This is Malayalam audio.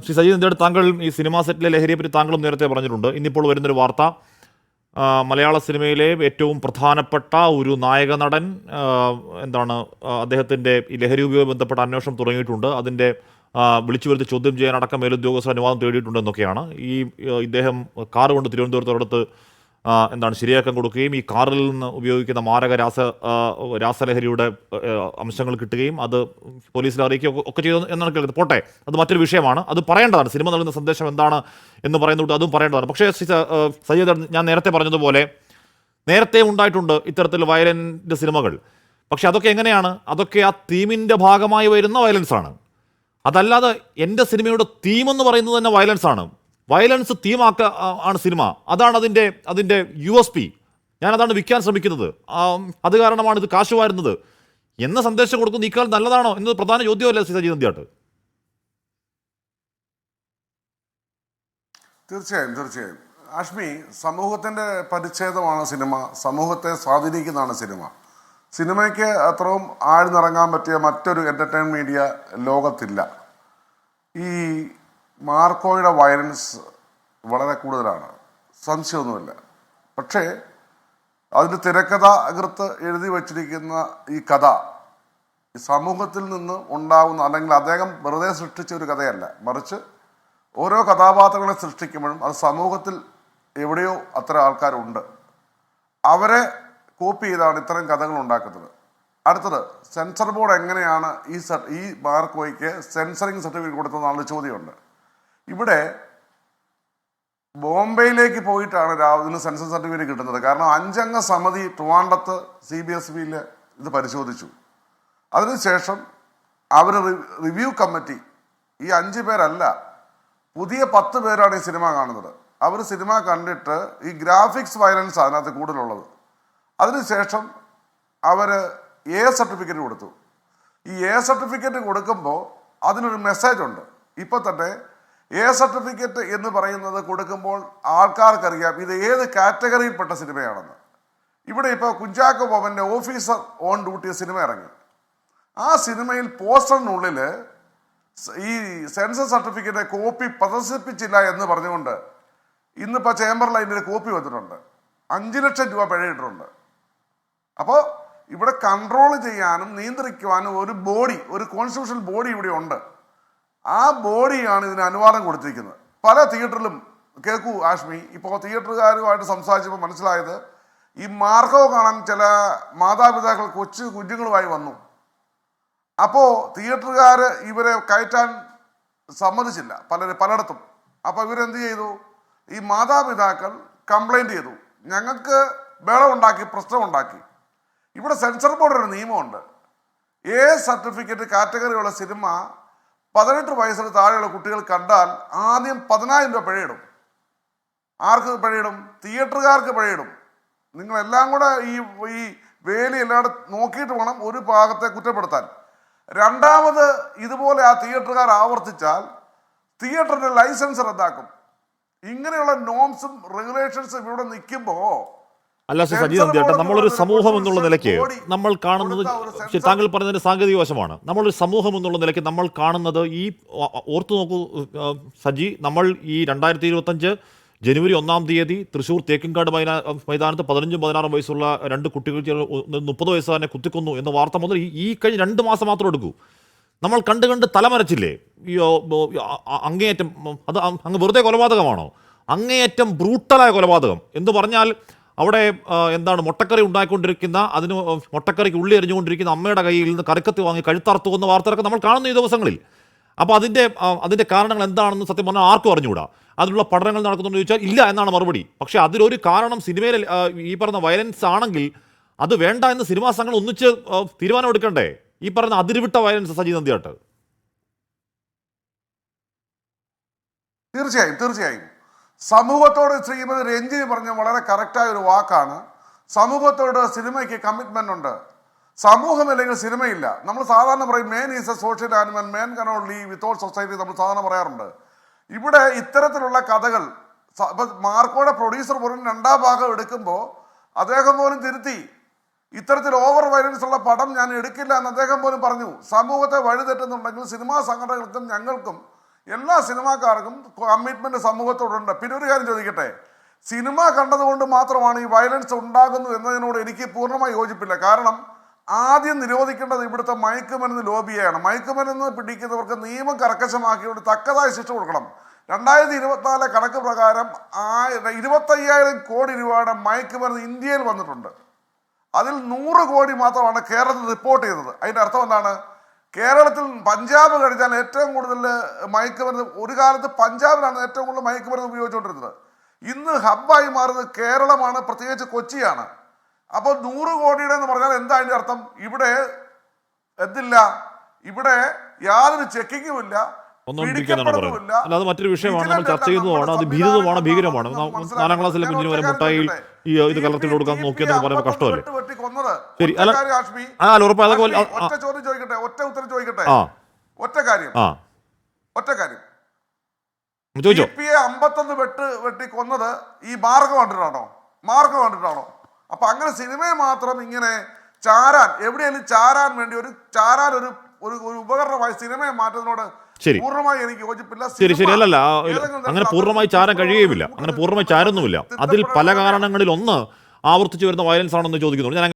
ശ്രീ സജീവ് എന്താണ് താങ്കൾ ഈ സിനിമാ സെറ്റിലെ ലഹരിയെ പറ്റി താങ്കളും നേരത്തെ പറഞ്ഞിട്ടുണ്ട്. ഇന്നിപ്പോൾ വരുന്നൊരു വാർത്ത, മലയാള സിനിമയിലെ ഏറ്റവും പ്രധാനപ്പെട്ട ഒരു നായക നടൻ അദ്ദേഹത്തിൻ്റെ ഈ ലഹരി ഉപയോഗം ബന്ധപ്പെട്ട അന്വേഷണം തുടങ്ങിയിട്ടുണ്ട്. അതിൻ്റെ വിളിച്ചു വരുത്തി ചോദ്യം ചെയ്യാനടക്കം മേലുദ്യോഗസ്ഥർ അനുവാദം തേടിയിട്ടുണ്ടെന്നൊക്കെയാണ്. ഇദ്ദേഹം കാർ കൊണ്ട് തിരുവനന്തപുരത്തോടടുത്ത് ശരിയാക്കാൻ കൊടുക്കുകയും ഈ കാറിൽ നിന്ന് ഉപയോഗിക്കുന്ന മാരക രാസലഹരിയുടെ അംശങ്ങൾ കിട്ടുകയും അത് പോലീസിൽ അറിയിക്കുകയും ഒക്കെ ചെയ്തു എന്നാണ് കേൾക്കുന്നത്. പോട്ടെ, അത് മറ്റൊരു വിഷയമാണ്. അത് പറയേണ്ടതാണ്. സിനിമ നൽകുന്ന സന്ദേശം എന്താണ് എന്ന് പറയുന്നത് അതും പറയേണ്ടതാണ്. പക്ഷേ സയ്യിദ്, ഞാൻ നേരത്തെ പറഞ്ഞതുപോലെ നേരത്തെ ഉണ്ടായിട്ടുണ്ട് ഇത്തരത്തിൽ വയലൻ്റ് സിനിമകൾ. പക്ഷെ അതൊക്കെ എങ്ങനെയാണ്? അതൊക്കെ ആ തീമിൻ്റെ ഭാഗമായി വരുന്ന വയലൻസാണ്. അതല്ലാതെ എൻ്റെ സിനിമയുടെ തീമെന്ന് പറയുന്നത് തന്നെ വയലൻസാണ്. വയലൻസ് തീമാക്ക ആണ് സിനിമ. അതാണ് അതിൻ്റെ USP. ഞാനതാണ് വിൽക്കാൻ ശ്രമിക്കുന്നത്. അത് കാരണമാണ് ഇത് കാശ് വാരുന്നത് എന്ന സന്ദേശം കൊടുക്കുന്നത് ഈ കാലം നല്ലതാണോ എന്നത് പ്രധാന ചോദ്യമല്ലേ സജീവ് നന്ദിയാട്ട്? തീർച്ചയായും ആഷ്മി, സമൂഹത്തിൻ്റെ പരിച്ഛേദമാണ് സിനിമ. സമൂഹത്തെ സ്വാധീനിക്കുന്നതാണ് സിനിമ. സിനിമയ്ക്ക് അത്രയും ആഴ്ന്നിറങ്ങാൻ പറ്റിയ മറ്റൊരു എൻ്റർടൈൻമെൻറ്റ് മീഡിയ ലോകത്തില്ല. ഈ മാർക്കോയുടെ വയലൻസ് വളരെ കൂടുതലാണ്, സംശയമൊന്നുമില്ല. പക്ഷേ അതിൻ്റെ തിരക്കഥാകൃത്ത് എഴുതി വച്ചിരിക്കുന്ന ഈ കഥ ഈ സമൂഹത്തിൽ നിന്ന് ഉണ്ടാകുന്ന, അല്ലെങ്കിൽ അദ്ദേഹം വെറുതെ സൃഷ്ടിച്ച ഒരു കഥയല്ല, മറിച്ച് ഓരോ കഥാപാത്രങ്ങളെ സൃഷ്ടിക്കുമ്പോഴും അത് സമൂഹത്തിൽ എവിടെയോ അത്തരം ആൾക്കാരുണ്ട്, അവരെ കോപ്പി ചെയ്താണ് ഇത്തരം കഥകൾ ഉണ്ടാക്കുന്നത്. അടുത്തത്, സെൻസർ ബോർഡ് എങ്ങനെയാണ് ഈ മാർക്കോയ്ക്ക് സെൻസറിങ് സർട്ടിഫിക്കറ്റ് കൊടുത്തതെന്നുള്ള ചോദ്യമുണ്ട്. ഇവിടെ ബോംബെയിലേക്ക് പോയിട്ടാണ് ഇതിന് സെൻസർ സർട്ടിഫിക്കറ്റ് കിട്ടുന്നത്. കാരണം 5 അംഗ സമിതി ട്രിവാൻഡ്രത്ത് CBSBയിൽ ഇത് പരിശോധിച്ചു. അതിനുശേഷം അവർ റിവ്യൂ കമ്മിറ്റി, ഈ 5 പേരല്ല, പുതിയ 10 പേരാണ് ഈ സിനിമ കാണുന്നത്. അവർ സിനിമ കണ്ടിട്ട് ഈ ഗ്രാഫിക്സ് വയലൻസ് അതിനകത്ത് കൂടുതലുള്ളത്. അതിനുശേഷം അവർ A സർട്ടിഫിക്കറ്റ് കൊടുത്തു. ഈ A സർട്ടിഫിക്കറ്റ് കൊടുക്കുമ്പോൾ അതിനൊരു മെസ്സേജ് ഉണ്ട്. ഇപ്പോൾ തന്നെ A സർട്ടിഫിക്കറ്റ് എന്ന് പറയുന്നത് കൊടുക്കുമ്പോൾ ആൾക്കാർക്കറിയാം ഇത് ഏത് കാറ്റഗറിയിൽപ്പെട്ട സിനിമയാണെന്ന്. ഇവിടെ ഇപ്പോൾ കുഞ്ചാക്കോ ബോബൻ്റെ ഓഫീസർ ഓൺ ഡ്യൂട്ടി സിനിമ ഇറങ്ങി. ആ സിനിമയിൽ പോസ്റ്ററിനുള്ളിൽ ഈ സെൻസർ സർട്ടിഫിക്കറ്റ് കോപ്പി പ്രദർശിപ്പിച്ചില്ല എന്ന് പറഞ്ഞുകൊണ്ട് ഇന്നിപ്പോൾ ചേംബറിൽ അതിൻ്റെ ഒരു കോപ്പി വന്നിട്ടുണ്ട്. 5 ലക്ഷം രൂപ പിഴയിട്ടിട്ടുണ്ട്. അപ്പോൾ ഇവിടെ കൺട്രോൾ ചെയ്യാനും നിയന്ത്രിക്കുവാനും ഒരു കോൺസ്റ്റിറ്റ്യൂഷണൽ ബോഡി ഇവിടെ ഉണ്ട്. ആ ബോഡിയാണ് ഇതിന് അനുവാദം കൊടുത്തിരിക്കുന്നത്. പല തിയേറ്ററിലും കേൾക്കൂ ആഷ്മി, ഇപ്പോൾ തിയേറ്ററുകാരുമായിട്ട് സംസാരിച്ചപ്പോൾ മനസ്സിലായത്, ഈ മാർക്കോ കാണാൻ ചില മാതാപിതാക്കൾ കുഞ്ഞുങ്ങളുമായി വന്നു. അപ്പോൾ തിയേറ്ററുകാർ ഇവരെ കയറ്റാൻ സമ്മതിച്ചില്ല പലയിടത്തും. അപ്പോൾ ഇവരെന്ത് ചെയ്തു? ഈ മാതാപിതാക്കൾ കംപ്ലൈൻറ്റ് ചെയ്തു, ഞങ്ങൾക്ക് ബഹളമുണ്ടാക്കി, പ്രശ്നമുണ്ടാക്കി. ഇവിടെ സെൻസർ ബോർഡ് ഒരു നിയമമുണ്ട്. A സർട്ടിഫിക്കറ്റ് കാറ്റഗറിയുള്ള സിനിമ 18 വയസ്സിന് താഴെയുള്ള കുട്ടികൾ കണ്ടാൽ ആദ്യം 10,000 രൂപ പിഴയിടും. ആർക്ക് പിഴയിടും? തിയേറ്ററുകാർക്ക് പിഴയിടും. നിങ്ങളെല്ലാം കൂടെ ഈ വേലി എല്ലാവരും നോക്കിയിട്ട് വേണം ഒരു ഭാഗത്തെ കുറ്റപ്പെടുത്താൻ. രണ്ടാമത് ഇതുപോലെ ആ തിയേറ്ററുകാർ ആവർത്തിച്ചാൽ തിയേറ്ററിൻ്റെ ലൈസൻസ് റദ്ദാക്കും. ഇങ്ങനെയുള്ള നോംസും റെഗുലേഷൻസും ഇവിടെ നിൽക്കുമ്പോൾ, അല്ല സജീവ് നന്ദിയാട്ടെ, നമ്മളൊരു സമൂഹം എന്നുള്ള നിലയ്ക്ക് നമ്മൾ കാണുന്നത്, താങ്കൾ പറഞ്ഞതിൻ്റെ സാങ്കേതിക വശമാണ്, നമ്മളൊരു സമൂഹം എന്നുള്ള നിലയ്ക്ക് നമ്മൾ കാണുന്നത് ഈ ഓർത്തു നോക്കൂ സജി, നമ്മൾ ഈ 2025 ജനുവരി 1-ാം തീയതി തൃശ്ശൂർ തേക്കിൻകാട് മൈതാനത്ത് 15-16 വയസ്സുള്ള 2 കുട്ടികൾ 30 വയസ്സുകാരനെ കുത്തിക്കൊന്നു എന്ന വാർത്ത മുതൽ ഈ കഴിഞ്ഞ 2 മാസം മാത്രം എടുക്കൂ. നമ്മൾ കണ്ട് തലമരച്ചില്ലേ? ഈ അങ്ങേയറ്റം, അത് അങ്ങ് വെറുതെ കൊലപാതകമാണോ? അങ്ങേയറ്റം ബ്രൂട്ടലായ കൊലപാതകം എന്ന് പറഞ്ഞാൽ അവിടെ മുട്ടക്കറി ഉണ്ടായിക്കൊണ്ടിരിക്കുന്ന, അതിന് മുട്ടക്കറിക്ക് ഉള്ളി എറിഞ്ഞുകൊണ്ടിരിക്കുന്ന അമ്മയുടെ കയ്യിൽ നിന്ന് കറിക്കത്തി വാങ്ങി കഴുത്തറുത്തു എന്ന വാർത്തകളൊക്കെ നമ്മൾ കാണുന്ന ഈ ദിവസങ്ങളിൽ. അപ്പോൾ അതിൻ്റെ കാരണങ്ങൾ എന്താണെന്ന് സത്യം പറഞ്ഞാൽ ആർക്കും അറിഞ്ഞുകൂടാ. അതിനുള്ള പഠനങ്ങൾ നടക്കുന്നുണ്ടെന്ന് ചോദിച്ചാൽ ഇല്ല എന്നാണ് മറുപടി. പക്ഷേ അതിലൊരു കാരണം സിനിമയിൽ ഈ പറഞ്ഞ വയലൻസ് ആണെങ്കിൽ അത് വേണ്ട എന്ന് സിനിമാ സംഘങ്ങൾ ഒന്നിച്ച് തീരുമാനമെടുക്കണ്ടേ? ഈ പറഞ്ഞ അതിരുവിട്ട വയലൻസ് സജീവ് നന്ദിയാട്ട്. തീർച്ചയായും സമൂഹത്തോട് ശ്രീമതി രഞ്ജിനി പറഞ്ഞ വളരെ കറക്റ്റായ ഒരു വാക്കാണ്. സമൂഹത്തോട് സിനിമയ്ക്ക് കമ്മിറ്റ്മെൻ്റ് ഉണ്ട്. സമൂഹമില്ലെങ്കിൽ സിനിമയില്ല. നമ്മൾ സാധാരണ പറയും man is a social animal, man cannot live without society, നമ്മൾ സാധാരണ പറയാറുണ്ട്. ഇവിടെ ഇത്തരത്തിലുള്ള കഥകൾ മാർക്കോയുടെ പ്രൊഡ്യൂസർ പോലും 2-ാം ഭാഗം എടുക്കുമ്പോൾ അദ്ദേഹം പോലും തിരുത്തി. ഇത്തരത്തിൽ ഓവർ വയലൻസ് ഉള്ള പടം ഞാൻ എടുക്കില്ല എന്ന് അദ്ദേഹം പോലും പറഞ്ഞു. സമൂഹത്തെ വഴിതെറ്റുന്നുണ്ടെങ്കിൽ സിനിമാ സംഘടനകൾക്കും ഞങ്ങൾക്കും എല്ലാ സിനിമാക്കാർക്കും കമ്മിറ്റ്മെന്റ് സമൂഹത്തോടുണ്ട്. പിന്നെ ഒരു കാര്യം ചോദിക്കട്ടെ, സിനിമ കണ്ടതുകൊണ്ട് മാത്രമാണ് ഈ വയലൻസ് ഉണ്ടാകുന്നു എന്നതിനോട് എനിക്ക് പൂർണ്ണമായി യോജിപ്പില്ല. കാരണം ആദ്യം നിരോധിക്കേണ്ടത് ഇവിടുത്തെ മയക്കുമരുന്ന് ലോബിയാണ്. മയക്കുമരുന്ന് പിടിക്കുന്നവർക്ക് നിയമം കർക്കശമാക്കിയോട് തക്കതായ ശിക്ഷ കൊടുക്കണം. 2024 കണക്ക് പ്രകാരം 25,000 കോടി രൂപയുടെ മയക്കുമരുന്ന് ഇന്ത്യയിൽ വന്നിട്ടുണ്ട്. അതിൽ 100 കോടി മാത്രമാണ് കേരളത്തിൽ റിപ്പോർട്ട് ചെയ്തത്. അതിൻ്റെ അർത്ഥം എന്താണ്? കേരളത്തിൽ പഞ്ചാബ് കഴിഞ്ഞാൽ ഏറ്റവും കൂടുതൽ മയക്കുമരുന്ന്, ഒരു കാലത്ത് പഞ്ചാബിലാണ് ഏറ്റവും കൂടുതൽ മയക്കുമരുന്ന് ഉപയോഗിച്ചുകൊണ്ടിരുന്നത്. ഇന്ന് ഹബ്ബായി മാറുന്നത് കേരളമാണ്, പ്രത്യേകിച്ച് കൊച്ചിയാണ്. അപ്പോൾ 100 കോടിയുടെ എന്ന് പറഞ്ഞാൽ എന്താ അതിൻ്റെ അർത്ഥം? ഇവിടെ എന്തില്ല, ഇവിടെ യാതൊരു ചെക്കിങ്ങും ഇല്ല, പിടിക്കപ്പെടുന്നില്ല. അല്ലാതെ മറ്റൊരു വിഷയമാണ് നമ്മൾ ചർച്ച ചെയ്യുന്നതാണ്. അത് ഭീരുതമാണ്, ഭീകരമാണ്. 4ാം ക്ലാസ്സിലെ കുഞ്ഞിന് വരെ മുട്ടായി ഈ ഇത് കലർത്തിട്ട് കൊടുക്കാൻ നോക്കിയെന്ന് പറയുമ്പോൾ കഷ്ടമല്ലേ? ശരി, അല്ല ഒറ്റ ചോദ്യം ചോദിക്കട്ടെ, ഒറ്റ ഉത്തരം ചോദിക്കട്ടെ, ഒറ്റ കാര്യം ചോദിച്ചോ. 51 വെട്ടി കൊന്നത് ഈ മാർഗം കണ്ടിട്ടാണോ? അപ്പൊ അങ്ങനെ സിനിമയെ മാത്രം ഇങ്ങനെ ചാരാൻ, എവിടെയെങ്കിലും ചാരാൻ വേണ്ടി ഒരു ഉപകരണമായി സിനിമയെ മാറ്റുന്നതിനോട് പൂർണ്ണമായി എനിക്ക് യോജിപ്പില്ല. ശരി, അല്ലല്ല, അങ്ങനെ പൂർണ്ണമായി ചാരാൻ കഴിയുകയുമില്ല. അങ്ങനെ പൂർണ്ണമായി ചാരുന്നുമില്ല. അതിൽ പല കാരണങ്ങളിൽ ഒന്ന് ആവർത്തിച്ചു വരുന്ന വയലൻസ് ആണെന്ന് ചോദിക്കുന്നു ഞാൻ.